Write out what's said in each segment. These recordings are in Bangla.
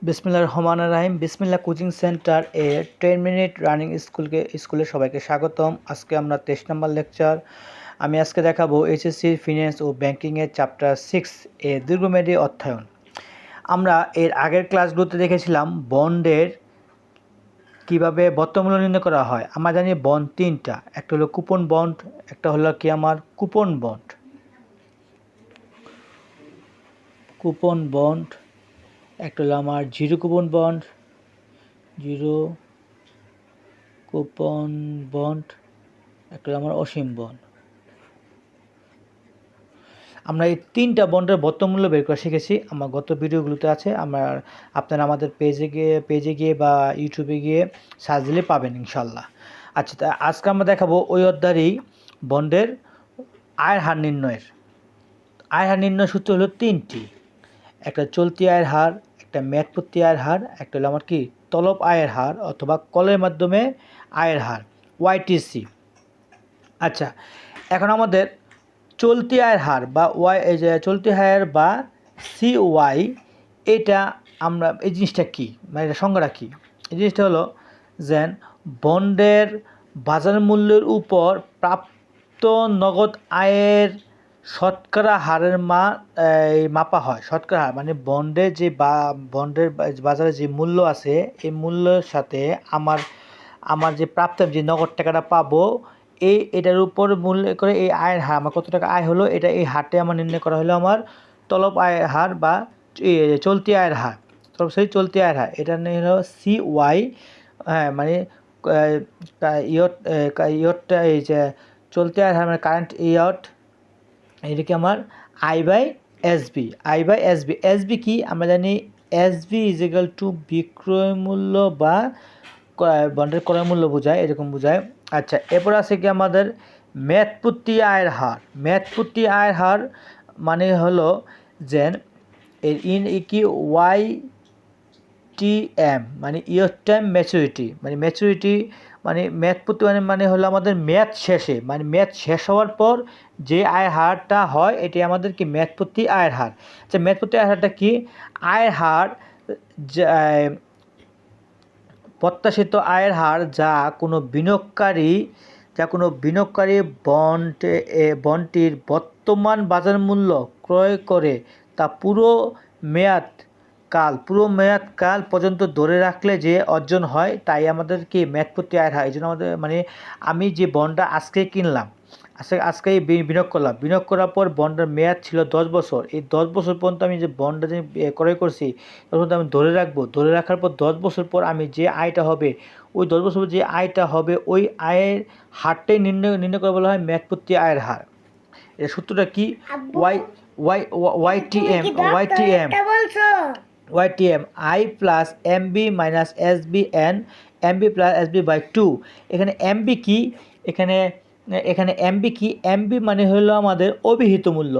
বিসমিল্লাহির রহমানির রহিম। বিসমিল্লাহ কোচিং সেন্টার এর 10 মিনিট রানিং স্কুলে সবাইকে স্বাগতম। আজকে আমরা 23 নম্বর লেকচার। আমি আজকে দেখাবো এইচএসসি ফিন্যান্স ও ব্যাংকিংয়ের চ্যাপ্টার 6 এর দীর্ঘমেয়াদী অধ্যয়ন। আমরা এর আগের ক্লাসগুলোতে দেখেছিলাম বন্ডের কিভাবে বর্তমূল্য নির্ণয় করা হয়। আমরা জানি বন্ড তিনটা, একটা হলো কুপন বন্ড, একটা হলো কি আমার কুপন বন্ড, একটা হলো আমার জিরো কুপন বন্ড, একটা হলো আমার অসীম বন্ড। আমরা এই তিনটা বন্ডের বর্তমূল্য বের করা শিখেছি। আমার গত ভিডিওগুলোতে আছে, আপনারা আমাদের পেজে গিয়ে বা ইউটিউবে গিয়ে সার্চ দিলে পাবেন ইনশাল্লাহ। আচ্ছা, তা আজকে আমরা দেখাবো ওই অধ্যায়েরই বন্ডের আয়ের হার নির্ণয় সূত্র হলো তিনটি। একটা চলতি আয়ের হার, একটা মেয়াদপূর্তি আয়ের হার, একটা হলো আমার কি তলব আয়ের হার অথবা কলের মাধ্যমে আয়ের হার, ওয়াইটিসি। আচ্ছা, এখন আমাদের চলতি আয়ের হার বা চলতি আয়ের বা সিওয়াই, এটা আমরা এই জিনিসটা কী, মানে এটা সংজ্ঞাটা কী? এই জিনিসটা হলো যে বন্ডের বাজার মূল্যের উপর প্রাপ্ত নগদ আয়ের শতকরা হারের মাপা হয়। শতকরা হার মানে বন্ডের বন্ডের বাজারে যে মূল্য আছে, এই মূল্যের সাথে আমার যে প্রাপ্ত যে নগদ টাকাটা পাবো, এটার উপর মূল্য করে এই আয়ের হার, আমার কত টাকা আয় হলো, এটা এই হারটা আমার নির্ণয় করা হলো আমার তলব আয়ের হার বা চলতি আয়ের হার। চলতি আয়ের হার এটা নিয়ে হলো সিওয়াই। হ্যাঁ, মানে ইয়টটা এই যে চলতি আয়ের হার মানে কারেন্ট ইয়ট, এটাকে আমার আই বাই এসবি কি আমরা জানি, এসবি ইজ ইকুয়াল টু বিক্রয় মূল্য বা বন্ডের ক্রয় মূল্য বোঝায়, এরকম বোঝায়। আচ্ছা, এরপর আছে কি আমাদের মেয়াদপূর্তি আয়ের হার মানে হলো যে কি ওয়াই টি এম মানে ইয়ার টাইম ম্যাচুরিটি, মানে মেয়াদপূর্তি মানে হলো আমাদের মেয়াদ শেষে, মানে মেয়াদ শেষ হওয়ার পর যে আয়ের হারটা হয়, এটি আমাদের কি মেয়াদপূর্তি আয়ের হার। আচ্ছা, মেয়াদপূর্তি আয়ের হারটা কি? আয়ের হার প্রত্যাশিত আয়ের হার যা কোনো বিনিয়োগকারী বন্ডটির বর্তমান বাজার মূল্য ক্রয় করে তা পুরো মেয়াদকাল পর্যন্ত ধরে রাখলে যে অর্জন হয়, তাই আমাদের কি মেয়াদপূর্তি আয়ের হার। এই জন্য আমাদের মানে আমি যে বন্ডটা আজকে কিনলাম, আজকেই বিনিয়োগ করার পর বন্ডের মেয়াদ ছিল 10 বছর। এই 10 বছর পর্যন্ত আমি যে বন্ডটা যে ক্রয় করছি, তখন আমি ধরে রাখার পর 10 বছর পর আমি যে আয়টা হবে, ওই 10 বছর যে আয়টা হবে, ওই আয়ের হারটাই নির্ণয় করে বলা হয় মেয়াদপূর্তি আয়ের হার। এর সূত্রটা কি? YTM I plus MB minus SB n MB plus SB by 2। এখানে এমবি কি? এখানে এমবি মানে হলো আমাদের অভিহিত মূল্য,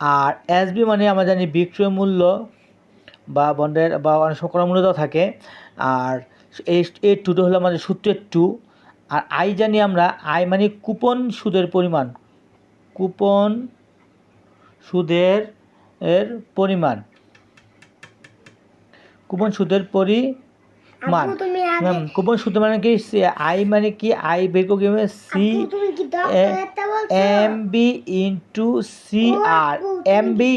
আর এসবি মানে আমরা জানি বিক্রয় মূল্য বা বন্ডের বা অনেক সময় মূল্য দেওয়া থাকে। আর এই টুটো হলো আমাদের সূত্রের 2। আর আই জানি আমরা, আই মানে কুপন সুদের পরিমাণ, কুপন সুদের পরিমাণ কুপন সুদ মানে কি? আই মানে কি? আই বের করে C M B into C R, MB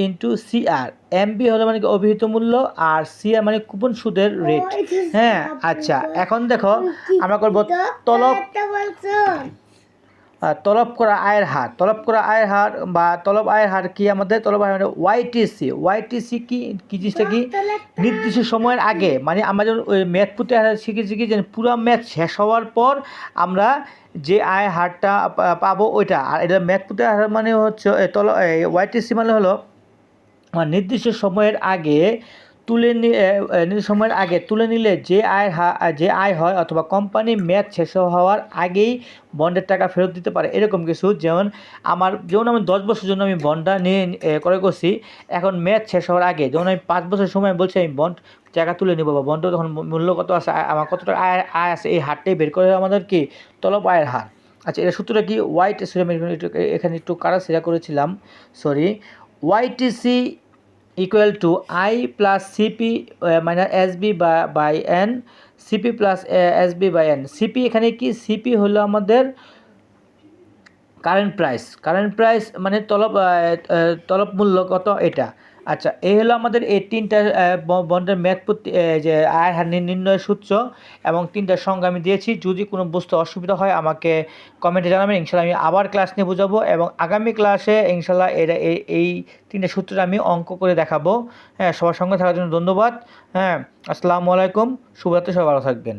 into C R. MB হলো মানে কি অভিহিত মূল্য, আর সি আর মানে কুপন সুদের রেট। হ্যাঁ, আচ্ছা, এখন দেখো আমরা করব তলব করা আয়ের হার বা তলব আয়ের হার কি? আমাদের তলব আয়ের হার ওয়াইটিসি কি জিনিসটা কি? নির্দিষ্ট সময়ের আগে, মানে আমরা যখন ওই মেয়াদপূর্তি হার শিখেছি কি, যে পুরো মেয়াদ শেষ হওয়ার পর আমরা যে আয় হারটা পাবো ওইটা। আর এটা মেয়াদপূর্তি হার মানে হচ্ছে ওয়াইটিসি মানে হলো নির্দিষ্ট সময়ের আগে তুলে নিলে যে আয় হয়, অথবা কোম্পানি মেয়াদ শেষ হওয়ার আগেই বন্ডের টাকা ফেরত দিতে পারে, এরকম কিছু। যেমন আমি 10 বছরের জন্য আমি বন্ডটা নিয়ে ক্রয় করছি, এখন মেয়াদ শেষ হওয়ার আগে, যেমন আমি 5 বছর সময় বলছি আমি বন্ড টাকা তুলে নেবো, বা বন্ড তখন মূল্য কত আছে, আমার কত টাকা আয় আছে, এই হারটাই বের করে আমাদের কি তলব আয়ের হার। আচ্ছা, এটা সূত্রটা কি? ওয়াইট, সরি আমি এখানে একটু কারা সেরা করেছিলাম, sorry. YTC equal to I plus CP minus SB by n, CP plus SB by n. CP এখানে কি? সিপি হলো আমাদের কারেন্ট প্রাইস মানে তলব মূল্য কত এটা। আচ্ছা, এই হলো আমাদের এই তিনটা বন্ডের যে আয় হার নির্ণয়ের সূত্র এবং তিনটা সংখ্যা আমি দিয়েছি। যদি কোনো বুঝতে অসুবিধা হয় আমাকে কমেন্টে জানাবেন, ইনশাল্লাহ আমি আবার ক্লাস নিয়ে বোঝাবো এবং আগামী ক্লাসে ইনশাল্লাহ এই তিনটা সূত্রটা আমি অঙ্ক করে দেখাবো। হ্যাঁ, সবার সঙ্গে থাকার জন্য ধন্যবাদ। হ্যাঁ, আসসালামু আলাইকুম, শুভরাত্রি, সবাই ভালো থাকবেন।